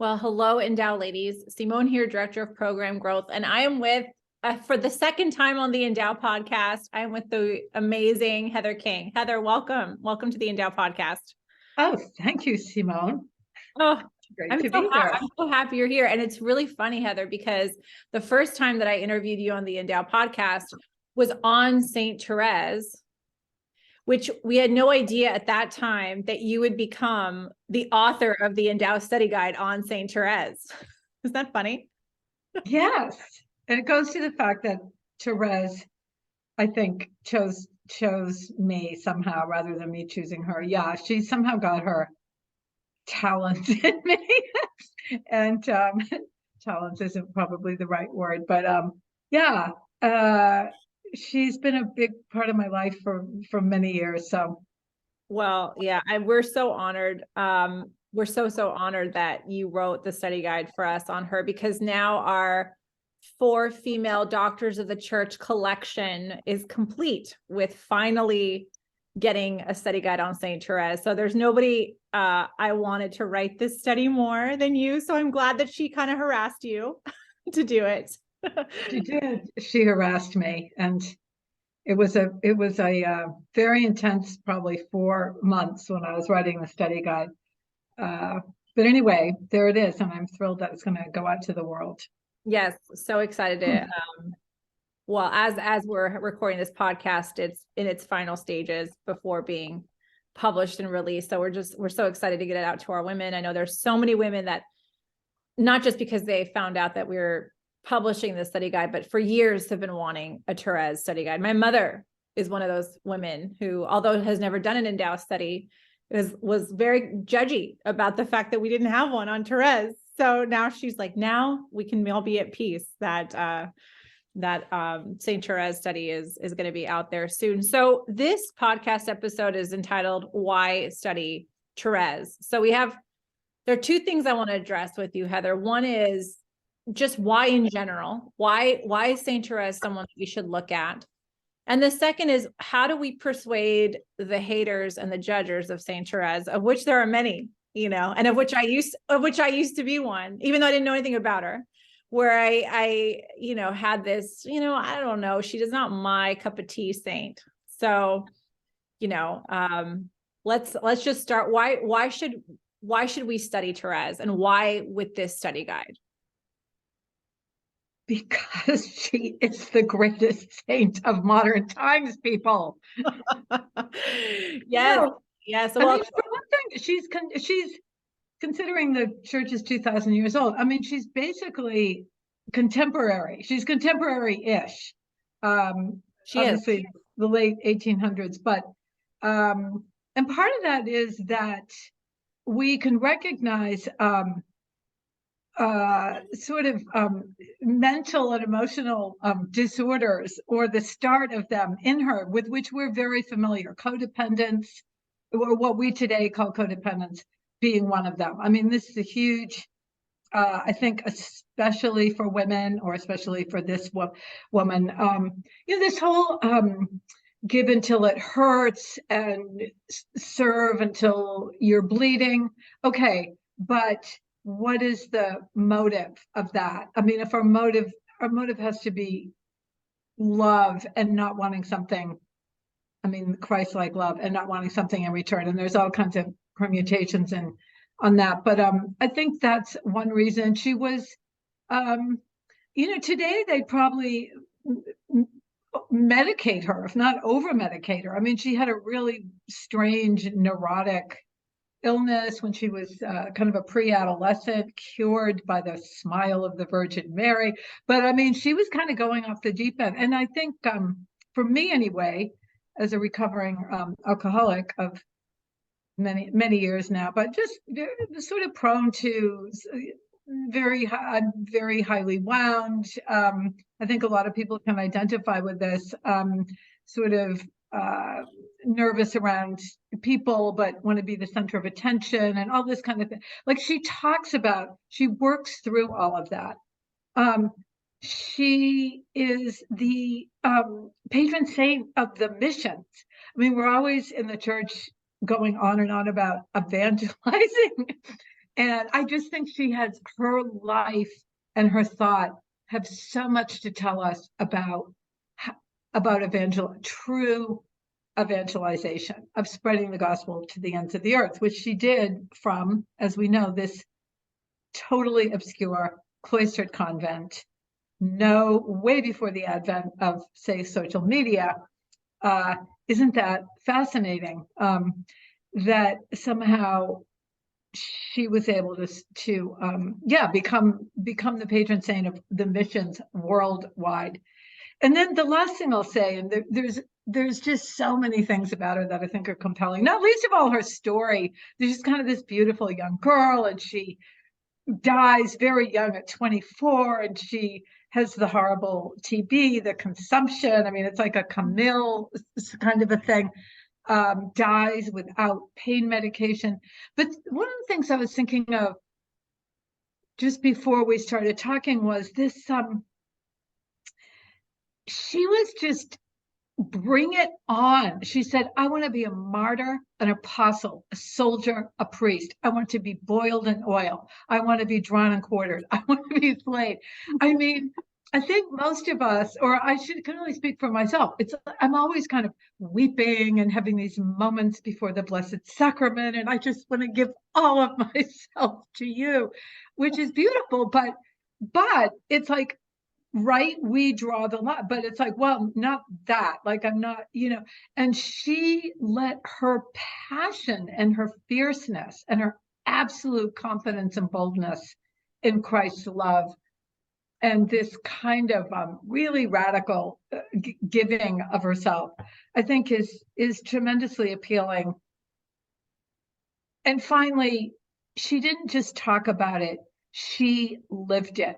Well, hello, Endow ladies. Simone here, Director of Program Growth, and I am with, for the second time on the Endow podcast, I am with the amazing Heather King. Heather, welcome. Welcome to the Endow podcast. Oh, thank you, Simone. Oh, Great to be here. I'm so happy you're here. And it's really funny, Heather, because the first time that I interviewed you on the Endow podcast was on Saint Therese, which we had no idea at that time that you would become the author of the Endow study guide on Saint Therese. Isn't that funny? Yes. And it goes to the fact that Therese, I think, chose me somehow rather than me choosing her. Yeah, she somehow got her talent in me. And talent isn't probably the right word, but yeah, she's been a big part of my life for many years. So, well, yeah, we're so honored. We're so honored that you wrote the study guide for us on her, because now our 4 female doctors of the church collection is complete with finally getting a study guide on Saint Therese. So there's nobody I wanted to write this study more than you. So I'm glad that she kind of harassed you to do it. she did. She harassed me, and it was a very intense, probably 4 months when I was writing the study guide. But anyway, there it is, and I'm thrilled that it's going to go out to the world. Yes, so excited to. Well, as we're recording this podcast, it's in its final stages before being published and released. So we're so excited to get it out to our women. I know there's so many women that, not just because they found out that we're publishing the study guide, but for years have been wanting a Therese study guide. My mother is one of those women who, although has never done an Endow study, was very judgy about the fact that we didn't have one on Therese. So now she's like, now we can all be at peace that Saint Therese study is going to be out there soon. So this podcast episode is entitled "Why Study Therese?" So there are 2 things I want to address with you, Heather. One is just why in general, why is Saint Therese someone that you should look at? And the second is, how do we persuade the haters and the judgers of Saint Therese, of which there are many, and of which I used to be one, even though I didn't know anything about her, where I had this, I don't know, she is not my cup of tea saint. So, let's just start. Why should we study Therese, and why with this study guide? Because she is the greatest saint of modern times, people. Yes. Yes. Well, I mean, for one thing, she's considering the church is 2,000 years old. I mean, she's basically contemporary. She's contemporary-ish. She obviously is. The late 1800s, but and part of that is that we can recognize sort of mental and emotional disorders, or the start of them in her, with which we're very familiar. Codependence, or what we today call codependence, being one of them. I mean, this is a huge, I think, especially for women, or especially for this woman, this whole give until it hurts and serve until you're bleeding. Okay, but what is the motive of that? I mean, if our motive has to be love and not wanting something, I mean, Christ-like love and not wanting something in return. And there's all kinds of permutations on that. But I think that's one reason. She was, today they'd probably medicate her, if not over-medicate her. I mean, she had a really strange neurotic illness when she was kind of a pre-adolescent, cured by the smile of the Virgin Mary. But I mean, she was kind of going off the deep end. And I think for me anyway, as a recovering alcoholic of many years now, but just sort of prone to very highly wound. I think a lot of people can identify with this, sort of nervous around people, but want to be the center of attention and all this kind of thing. Like, she works through all of that. She is the patron saint of the missions. I mean, we're always in the church going on and on about evangelizing And I just think her life and her thought have so much to tell us about true evangelization, of spreading the gospel to the ends of the earth, which she did from, as we know, this totally obscure cloistered convent, way before the advent of, say, social media. Isn't that fascinating? That somehow she was able to become the patron saint of the missions worldwide. And then the last thing I'll say, and there's just so many things about her that I think are compelling, not least of all her story. There's just kind of this beautiful young girl, and she dies very young at 24, and she has the horrible TB, the consumption. I mean, it's like a Camille kind of a thing. Dies without pain medication. But one of the things I was thinking of just before we started talking was this, she was just bring it on. She said, I want to be a martyr, an apostle, a soldier, a priest. I want to be boiled in oil. I want to be drawn and quartered. I want to be flayed. I mean, I think most of us, or can only speak for myself, I'm always kind of weeping and having these moments before the Blessed Sacrament, and I just want to give all of myself to you, which is beautiful, but it's like, right, we draw the line, but it's like, well, not that, like, I'm not, and she let her passion and her fierceness and her absolute confidence and boldness in Christ's love and this kind of really radical giving of herself, I think is tremendously appealing. And finally, she didn't just talk about it, she lived it.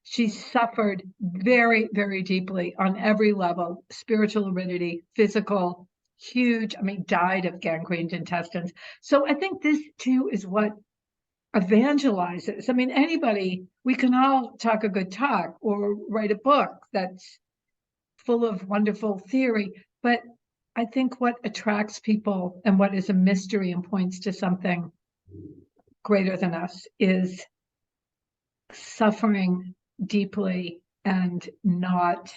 She suffered very, very deeply on every level, spiritual aridity, physical, huge, died of gangrened intestines. So I think this too is what evangelizes. Anybody, we can all talk a good talk or write a book that's full of wonderful theory, but I think what attracts people and what is a mystery and points to something greater than us is suffering deeply and not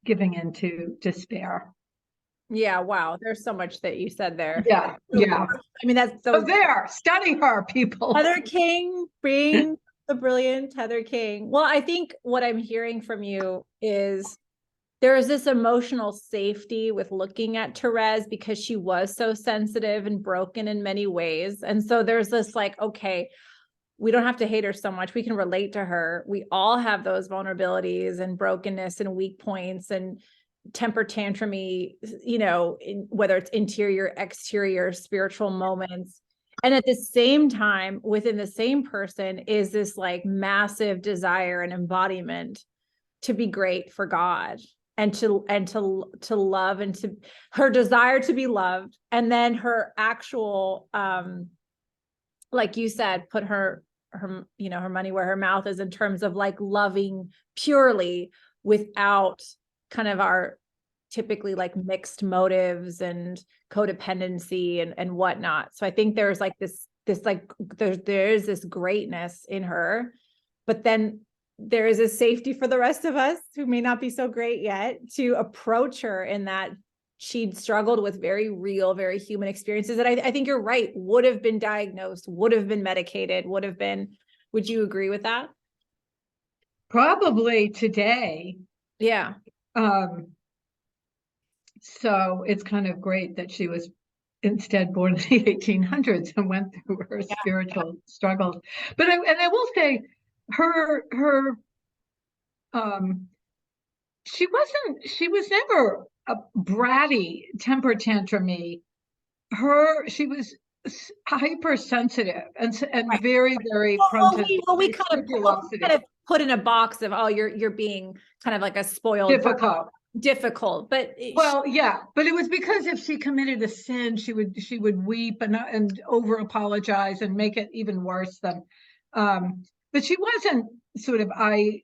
giving into despair. Yeah, wow. There's so much that you said there. Yeah. That's so study her, people. Heather King, being the brilliant Heather King. Well, I think what I'm hearing from you is there is this emotional safety with looking at Thérèse because she was so sensitive and broken in many ways. And so there's this like, okay, we don't have to hate her so much. We can relate to her. We all have those vulnerabilities and brokenness and weak points and temper tantrumy, whether it's interior, exterior, spiritual moments. And at the same time, within the same person is this like massive desire and embodiment to be great for God and to love, and to her desire to be loved. And then her actual, like you said, put her money where her mouth is in terms of like loving purely without kind of our typically like mixed motives and codependency and whatnot. So I think there's like this like there's this greatness in her, but then there is a safety for the rest of us who may not be so great yet to approach her in that she'd struggled with very real, very human experiences that I think you're right, would have been diagnosed, would have been medicated, would you agree with that? Probably today. Yeah. So it's kind of great that she was instead born in the 1800s and went through her spiritual struggles. But I will say her she was never a bratty, temper tantrumy. She was hypersensitive and right. very, very prone to we kind of put in a box of, oh, you're being kind of like a spoiled difficult, but but it was because if she committed a sin, she would weep and over apologize and make it even worse than but she wasn't sort of I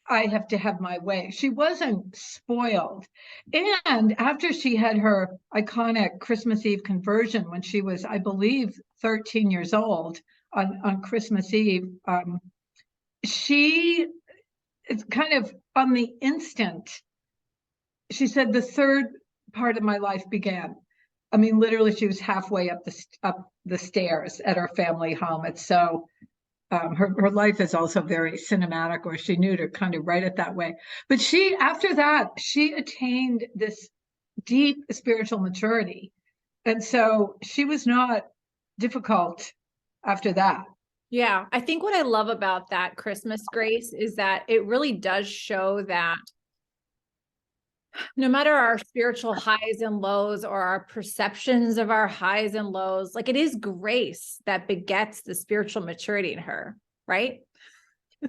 have to have my way. She wasn't spoiled. And after she had her iconic Christmas Eve conversion when she was, I believe, 13 years old, on Christmas Eve, she is kind of on the instant. She said the third part of my life began. I mean, literally, she was halfway up the stairs at our family home. It's so her life is also very cinematic, or she knew to kind of write it that way. But after that, she attained this deep spiritual maturity. And so she was not difficult after that. Yeah. I think what I love about that Christmas grace is that it really does show that no matter our spiritual highs and lows or our perceptions of our highs and lows, like it is grace that begets the spiritual maturity in her, right?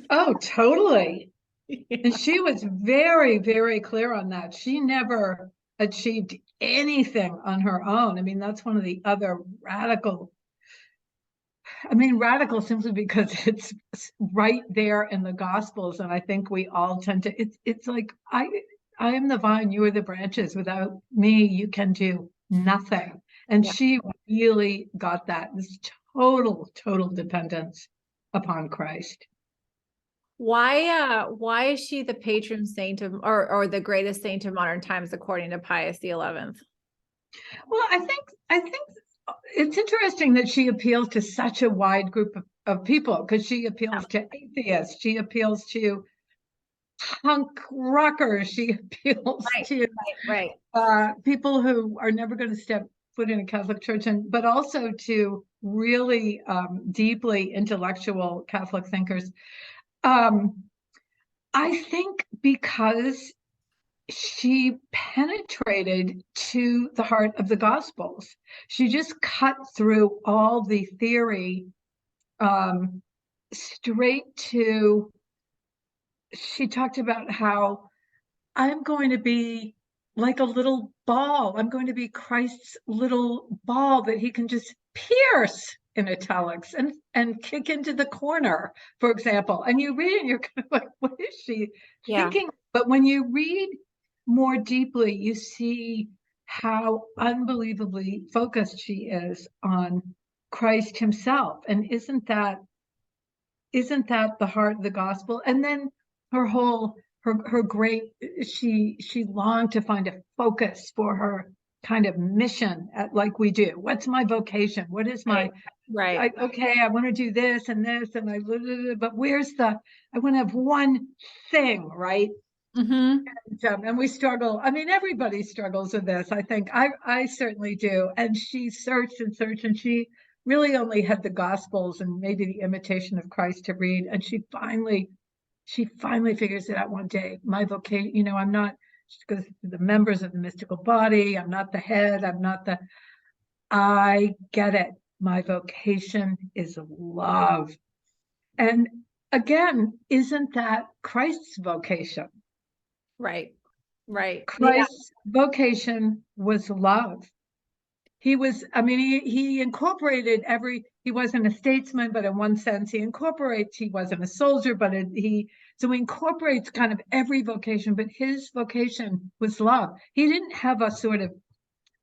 Oh, totally. Yeah. And she was very, very clear on that. She never achieved anything on her own. I mean, that's one of the other radical simply because it's right there in the Gospels. And I think we all tend to, it's like, I am the vine, you are the branches. Without me, you can do nothing. And yeah. She really got that, this total dependence upon Christ. Why is she the patron saint of, or the greatest saint of modern times, according to Pius XI? Well, I think it's interesting that she appeals to such a wide group of people, because she appeals to atheists, she appeals to punk rockers, she appeals to people who are never going to step foot in a Catholic church, but also to really deeply intellectual Catholic thinkers. I think because she penetrated to the heart of the Gospels. She just cut through all the theory straight to, she talked about how I'm going to be like a little ball. I'm going to be Christ's little ball that he can just pierce, in italics, and kick into the corner, for example. And you read it and you're kind of like, what is she thinking? But when you read more deeply, you see how unbelievably focused she is on Christ himself. And isn't that the heart of the gospel? And then her great, she longed to find a focus for her kind of mission, like we do. What's my vocation? What is my okay, I want to do this and this, and but where's I want to have one thing, right? Mm-hmm. And we struggle. I mean, everybody struggles with this. I think I certainly do. And she searched and searched, and she really only had the Gospels and maybe the Imitation of Christ to read. And she finally figures it out one day. My vocation, I'm not, because the members of the mystical body, I'm not the head, I get it. My vocation is love. And again, isn't that Christ's vocation? Right. Christ's vocation was love. He was, he incorporated he wasn't a statesman, but in one sense he wasn't a soldier, but he incorporates kind of every vocation, but his vocation was love. He didn't have a sort of,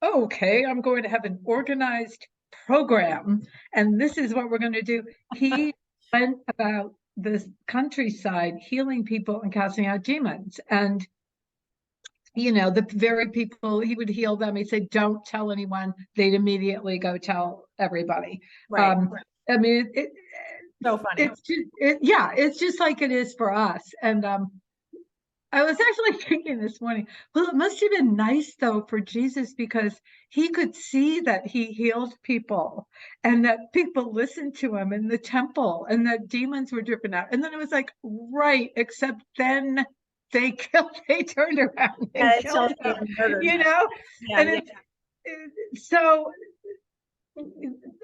okay, I'm going to have an organized program and this is what we're going to do. He went about the countryside healing people and casting out demons. And the very people he would heal them, he'd say, don't tell anyone. They'd immediately go tell everybody. Right. I mean, so funny. It's just like it is for us. And I was actually thinking this morning, well, it must have been nice though for Jesus, because he could see that he healed people and that people listened to him in the temple and that demons were driven out. And then it was like, right, except then they turned around and killed him, and so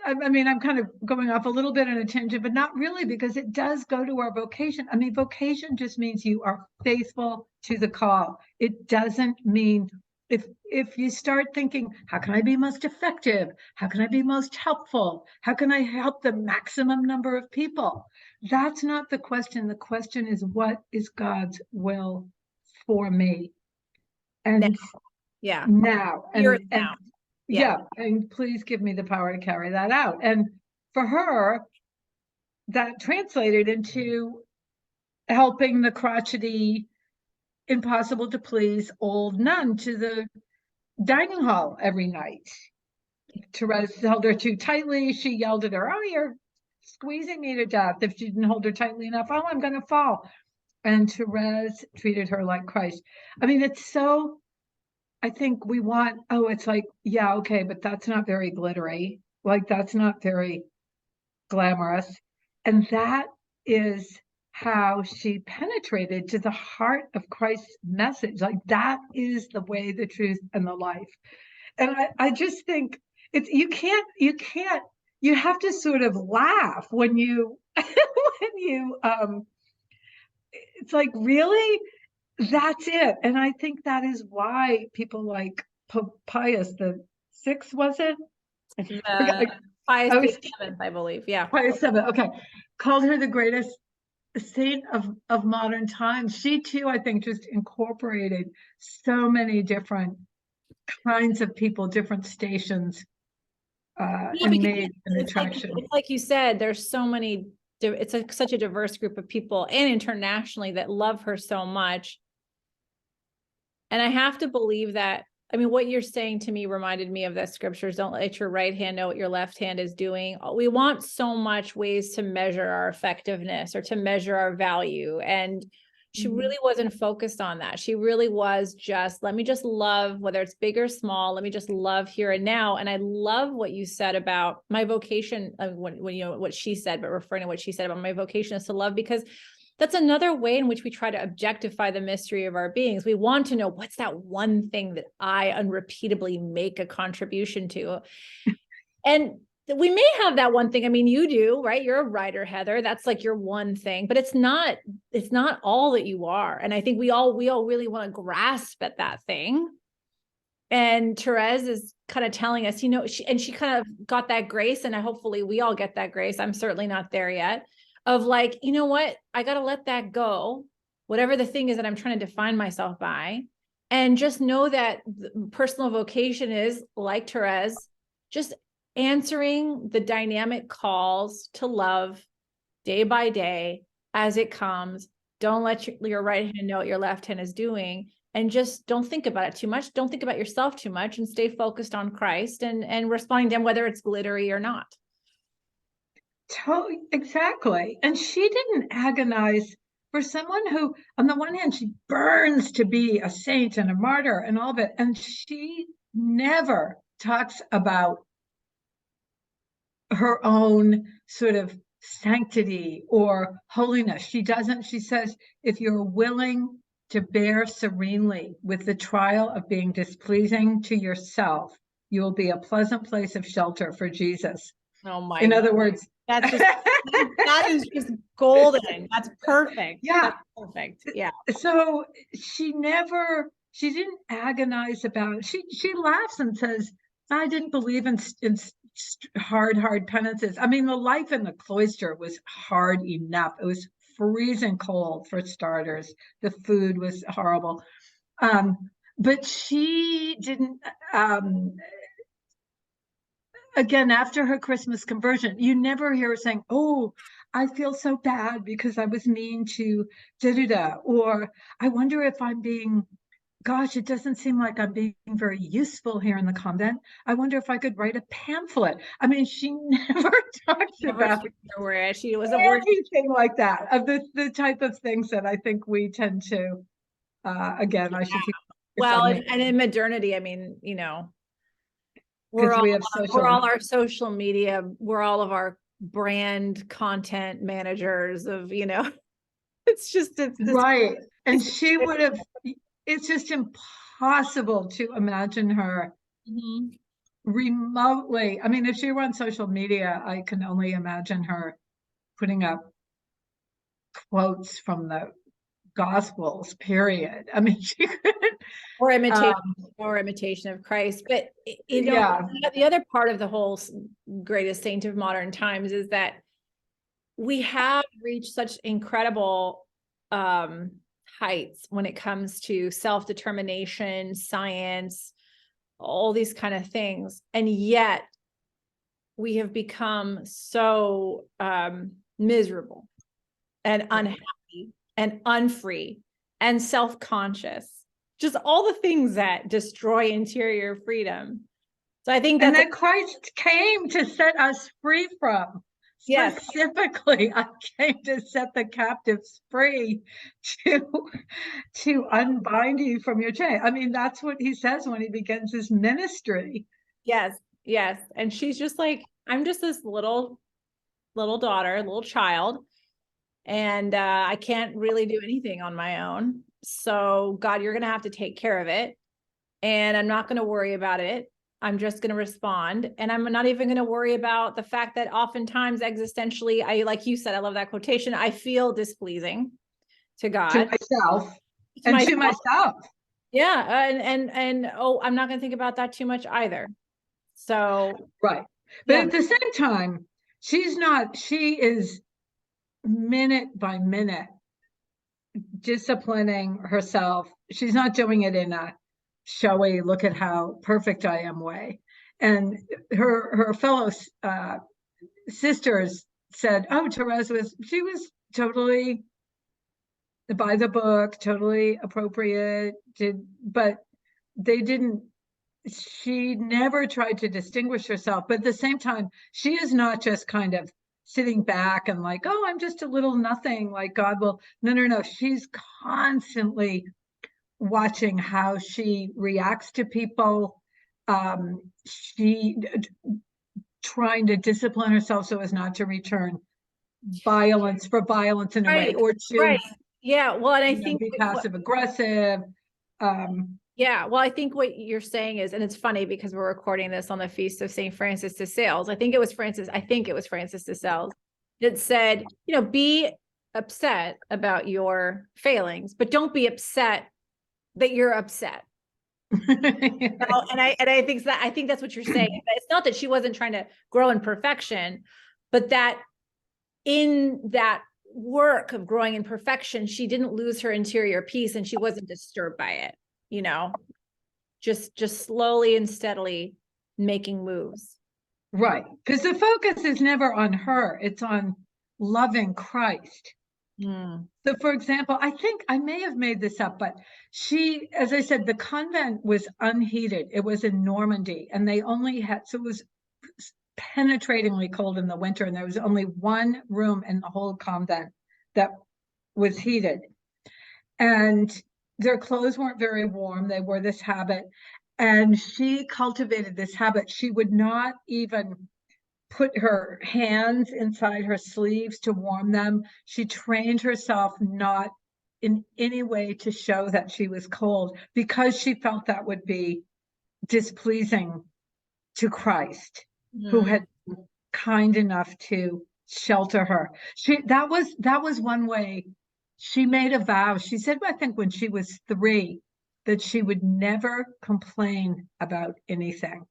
I'm kind of going off a little bit on a tangent, but not really, because it does go to our vocation. I mean, vocation just means you are faithful to the call. It doesn't mean, if you start thinking, how can I be most effective? How can I be most helpful? How can I help the maximum number of people? That's not the question. The question is, what is God's will for me? And now. And please give me the power to carry that out. And for her, that translated into helping the crotchety, impossible to please old nun to the dining hall every night. Therese held her too tightly. She yelled at her, "Oh, you're squeezing me to death." If she didn't hold her tightly enough, "Oh, I'm going to fall." And Therese treated her like Christ. I mean, it's so, I think we want, oh, it's like, yeah, okay, but that's not very glittery. Like, that's not very glamorous. And that is how she penetrated to the heart of Christ's message. Like, that is the way, the truth, and the life. And I just think it's, you have to sort of laugh when you, when you, it's like, really? That's it. And I think that is why people like Pope Pius the Sixth, was it? Pius I was VII, I believe. Yeah. Pius VII. Okay. Called her the greatest saint of modern times. She too, I think, just incorporated so many different kinds of people, different stations, Yeah, and because made an attraction. it's like you said, there's so many, it's such a diverse group of people, and internationally, that love her so much. And I have to believe that, I mean, what you're saying to me reminded me of the scriptures. Don't let your right hand know what your left hand is doing. We want so much ways to measure our effectiveness or to measure our value. And she really wasn't focused on that. She really was just, let me just love, whether it's big or small, let me just love here and now. And I love what you said about my vocation, when you know what she said, but referring to what she said about my vocation is to love, because that's another way in which we try to objectify the mystery of our beings. We want to know, what's that one thing that I unrepeatably make a contribution to? And we may have that one thing. I mean, you do, right? You're a writer, Heather. That's like your one thing, but it's not all that you are. And I think we all really want to grasp at that thing. And Thérèse is kind of telling us, you know, she kind of got that grace, and hopefully we all get that grace. I'm certainly not there yet, of like, you know what, I got to let that go, whatever the thing is that I'm trying to define myself by, and just know that the personal vocation is, like Thérèse, just answering the dynamic calls to love day by day as it comes. Don't let your right hand know what your left hand is doing, and just don't think about it too much. Don't think about yourself too much, and stay focused on Christ and responding to him, whether it's glittery or not. Exactly. And she didn't agonize for someone who, on the one hand, she burns to be a saint and a martyr and all of it. And she never talks about her own sort of sanctity or holiness. She doesn't. She says, if you're willing to bear serenely with the trial of being displeasing to yourself, you will be a pleasant place of shelter for Jesus. Oh my In other words, that's just that is just golden. That's perfect. Yeah. That's perfect. Yeah. So she didn't agonize about it. She laughs and says, I didn't believe in hard penances. I mean, the life in the cloister was hard enough. It was freezing cold, for starters. The food was horrible. But she didn't, again, after her Christmas conversion, you never hear her saying, oh, I feel so bad because I was mean to da-da-da, or I wonder if I'm being, gosh, it doesn't seem like I'm being very useful here in the convent. I wonder if I could write a pamphlet. I mean, she never talked about where she was anything like that, of the type of things that I think we tend to, again, I should keep. Well, and in modernity, I mean, you know, we're all our social media, we're all of our brand content managers of, you know, it's right. And she would have, it's just impossible to imagine her remotely. I mean, if she were on social media, I can only imagine her putting up quotes from the Gospels, period. I mean, she could. Or imitation of Christ. But, you know, Yeah. the other part of the whole greatest saint of modern times is that we have reached such incredible heights when it comes to self-determination, science, all these kind of things. And yet we have become so miserable and unhappy and unfree and self-conscious, just all the things that destroy interior freedom. So I think and that Christ came to set us free from. Yes. Specifically, I came to set the captives free, to unbind you from your chain. I mean, that's what he says when he begins his ministry. Yes, yes. And she's just like, I'm just this little daughter, little child, and I can't really do anything on my own. So God, you're going to have to take care of it. And I'm not going to worry about it. I'm just going to respond. And I'm not even going to worry about the fact that oftentimes existentially, like you said, I love that quotation, I feel displeasing to God. To myself. To myself. Yeah. And I'm not going to think about that too much either. So. Right. But at the same time, she is minute by minute disciplining herself. She's not doing it in a showy, look at how perfect I am way. And her fellow sisters said, oh, Thérèse was totally by the book, totally appropriate, but they didn't, she never tried to distinguish herself. But at the same time, she is not just kind of sitting back and like, oh, I'm just a little nothing, like God will. No. She's constantly watching how she reacts to people. She trying to discipline herself so as not to return violence for violence in a way, or to yeah. Well, and I think be passive aggressive. Yeah, well, I think what you're saying is, and it's funny because we're recording this on the feast of St. Francis de Sales. I think it was Francis de Sales that said, be upset about your failings, but don't be upset that you're upset. And I think that's what you're saying. It's not that she wasn't trying to grow in perfection, but that in that work of growing in perfection, she didn't lose her interior peace and she wasn't disturbed by it. Just slowly and steadily making moves. Right. Because the focus is never on her. It's on loving Christ. So, for example, I think I may have made this up, but she, as I said, the convent was unheated. It was in Normandy, and they only had, so it was penetratingly cold in the winter, and there was only one room in the whole convent that was heated. And their clothes weren't very warm. They wore this habit. And she cultivated this habit. She would not even put her hands inside her sleeves to warm them. She trained herself not in any way to show that she was cold, because she felt that would be displeasing to Christ, who had been kind enough to shelter her. That was one way. She made a vow. She said, I think when she was 3, that she would never complain about anything.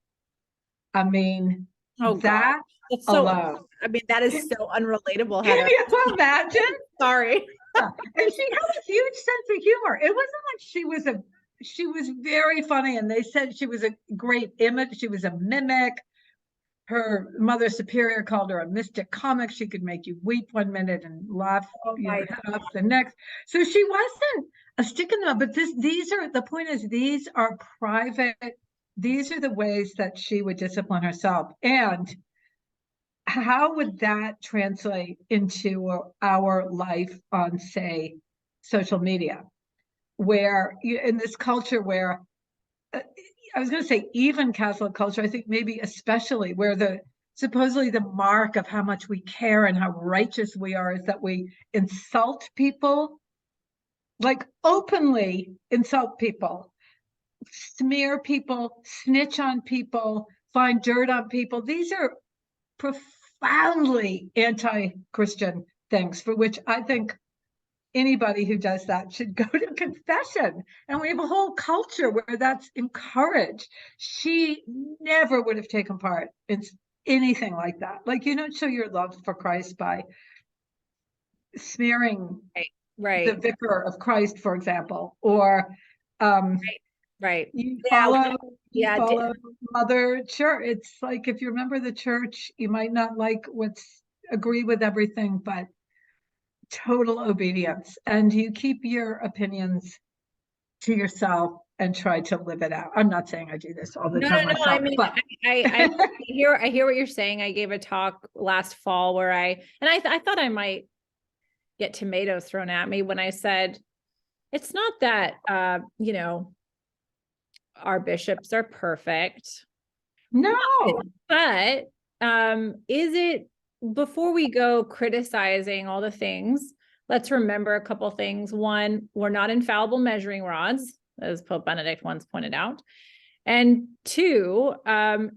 I mean, that alone. I mean, that is so unrelatable, Heather. Can you imagine? Sorry. And she had a huge sense of humor. It wasn't like she was very funny, and they said she was a great image. She was a mimic. Her mother superior called her a mystic comic. She could make you weep one minute and laugh off the next. So she wasn't a stick in the mud. But the point is, these are private. These are the ways that she would discipline herself. And how would that translate into our life on, say, social media, where in this culture where I was going to say even Catholic culture, I think maybe especially, where supposedly the mark of how much we care and how righteous we are is that we insult people, like openly insult people, smear people, snitch on people, find dirt on people. These are profoundly anti-Christian things, for which I think anybody who does that should go to confession. And we have a whole culture where that's encouraged. She never would have taken part in anything like that. Like, you don't show your love for Christ by smearing the vicar of Christ, for example, or you follow Mother Church. It's like, if you remember the church, you might not like what's agree with everything, but total obedience. And you keep your opinions to yourself and try to live it out. I'm not saying I do this all the time myself, I mean, but I hear what you're saying. I gave a talk last fall where I thought I might get tomatoes thrown at me when I said, it's not that, you know, our bishops are perfect. no. But is it, before we go criticizing all the things, let's remember a couple things. One, we're not infallible measuring rods, as Pope Benedict once pointed out. And two,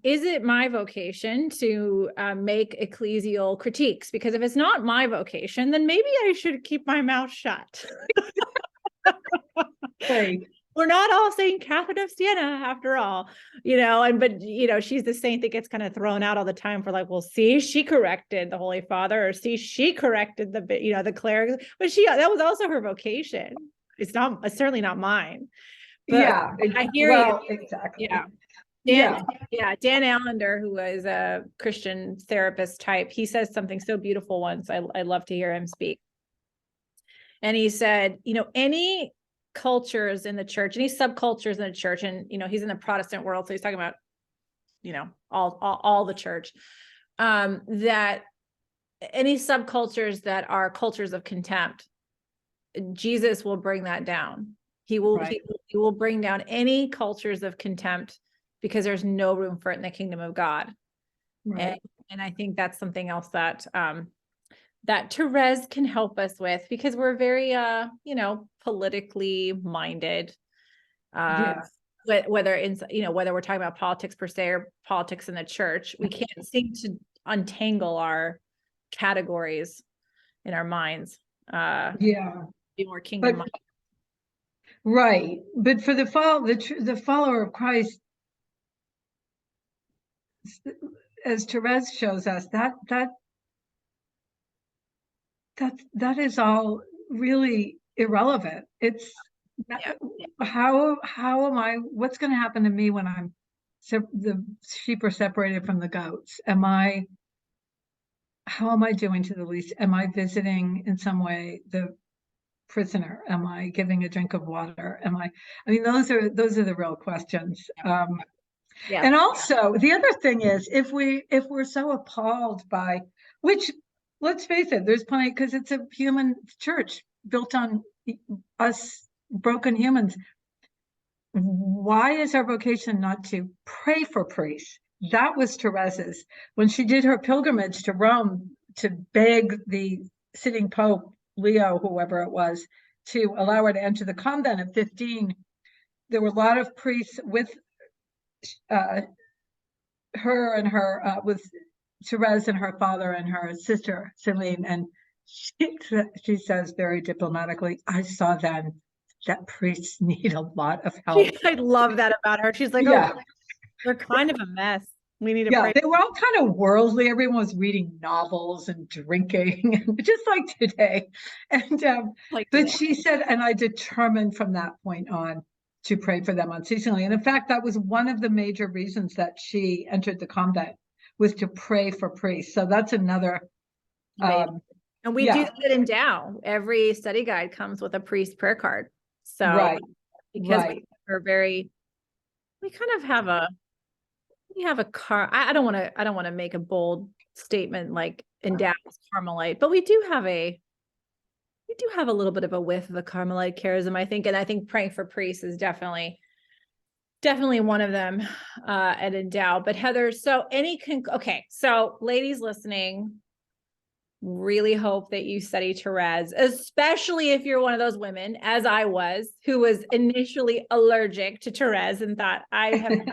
is it my vocation to make ecclesial critiques? Because if it's not my vocation, then maybe I should keep my mouth shut. Right. We're not all Saint Catherine of Siena after all, you know, but you know, she's the saint that gets kind of thrown out all the time for like, well, see, she corrected the Holy Father, or see, she corrected the clerics, but that was also her vocation. It's certainly not mine. But Yeah. I hear you. Exactly. Yeah. Dan Allender, who is a Christian therapist type, he says something so beautiful once. I love to hear him speak. And he said, you know, any cultures in the church, any subcultures in the church, and you know, he's in the Protestant world, so he's talking about, you know, all the church, that any subcultures that are cultures of contempt, Jesus will bring that down. He will bring down any cultures of contempt, because there's no room for it in the kingdom of God. Right. And I think that's something else that that Thérèse can help us with, because we're very you know, politically minded. Yes. Whether we're talking about politics per se or politics in the church, we can't seem to untangle our categories in our minds. Yeah. Be more kingdom minded. Right. But for the follower of Christ, as Therese shows us, that is all really irrelevant. It's how am I, what's going to happen to me when the sheep are separated from the goats? How am I doing to the least? Am I visiting in some way the prisoner? Am I giving a drink of water? I mean, those are the real questions. And also the other thing is, if we're so appalled by, which, let's face it, there's plenty, because it's a human church built on us broken humans. Why is our vocation not to pray for priests? That was Therese's when she did her pilgrimage to Rome to beg the sitting Pope Leo, whoever it was, to allow her to enter the convent at 15. There were a lot of priests with her and her with Therese and her father and her sister Celine, and she says very diplomatically, I saw then that priests need a lot of help. I love that about her. She's like, oh, they're kind of a mess. We need to pray. They were all kind of worldly. Everyone was reading novels and drinking, just like today. And but she said, and I determined from that point on to pray for them unceasingly. And in fact, that was one of the major reasons that she entered the convent, was to pray for priests. So that's another. And we do that in Endow. Every study guide comes with a priest prayer card. So because we kind of have a car. I don't want to make a bold statement like Endow is Carmelite, but we do have a little bit of a whiff of a Carmelite charism, I think. And I think praying for priests is definitely one of them at Endow. But Heather, so so ladies listening, really hope that you study Thérèse, especially if you're one of those women, as I was, who was initially allergic to Thérèse and thought, I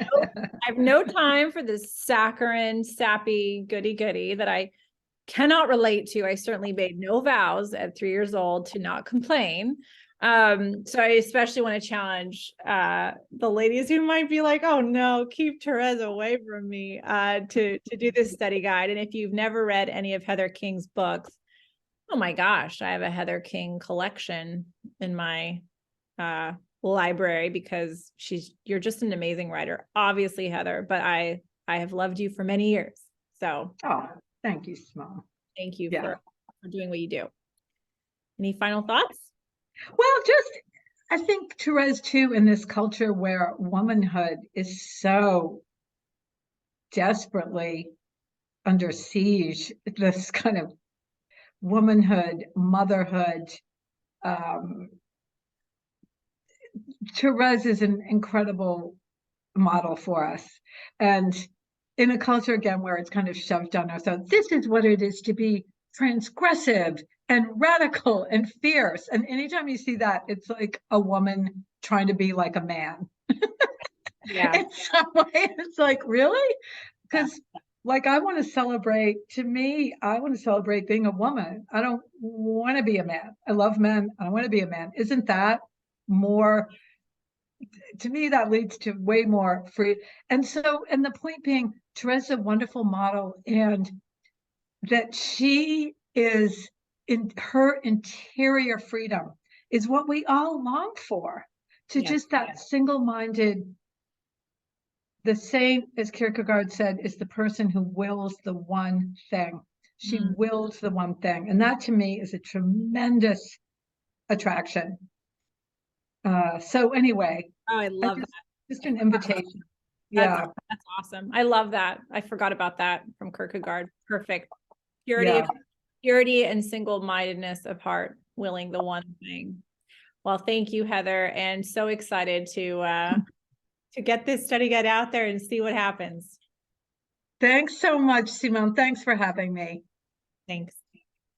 have no time for this saccharine, sappy goody that I cannot relate to. I certainly made no vows at 3 years old to not complain. So I especially want to challenge the ladies who might be like, oh no, keep Thérèse away from me, to do this study guide. And if you've never read any of Heather King's books, oh my gosh, I have a Heather King collection in my library, because you're just an amazing writer, obviously, Heather, but I have loved you for many years. So oh, thank you, Simone. Thank you Yeah. for doing what you do. Any final thoughts? Well, I think Therese too, in this culture where womanhood is so desperately under siege, this kind of womanhood, motherhood, Therese is an incredible model for us. And in a culture, again, where it's kind of shoved down our throats, this is what it is to be transgressive and radical and fierce. And anytime you see that, it's like a woman trying to be like a man. Yeah. In some way, it's like, really? Because like I want to celebrate, to me, I want to celebrate being a woman. I don't want to be a man. I love men. I want to be a man. Isn't that more, to me, that leads to way more free. And the point being, Therese is a wonderful model, and that she is, in her interior freedom is what we all long for, to just that single-minded, the same as Kierkegaard said, is the person who wills the one thing. She wills the one thing. And that to me is a tremendous attraction. So anyway. Oh, I love that. Just an invitation. Yeah. That's awesome. I love that. I forgot about that from Kierkegaard. Perfect. Purity and single-mindedness of heart, willing the one thing. Well, thank you, Heather. And so excited to get this study guide out there and see what happens. Thanks so much, Simone. Thanks for having me. Thanks.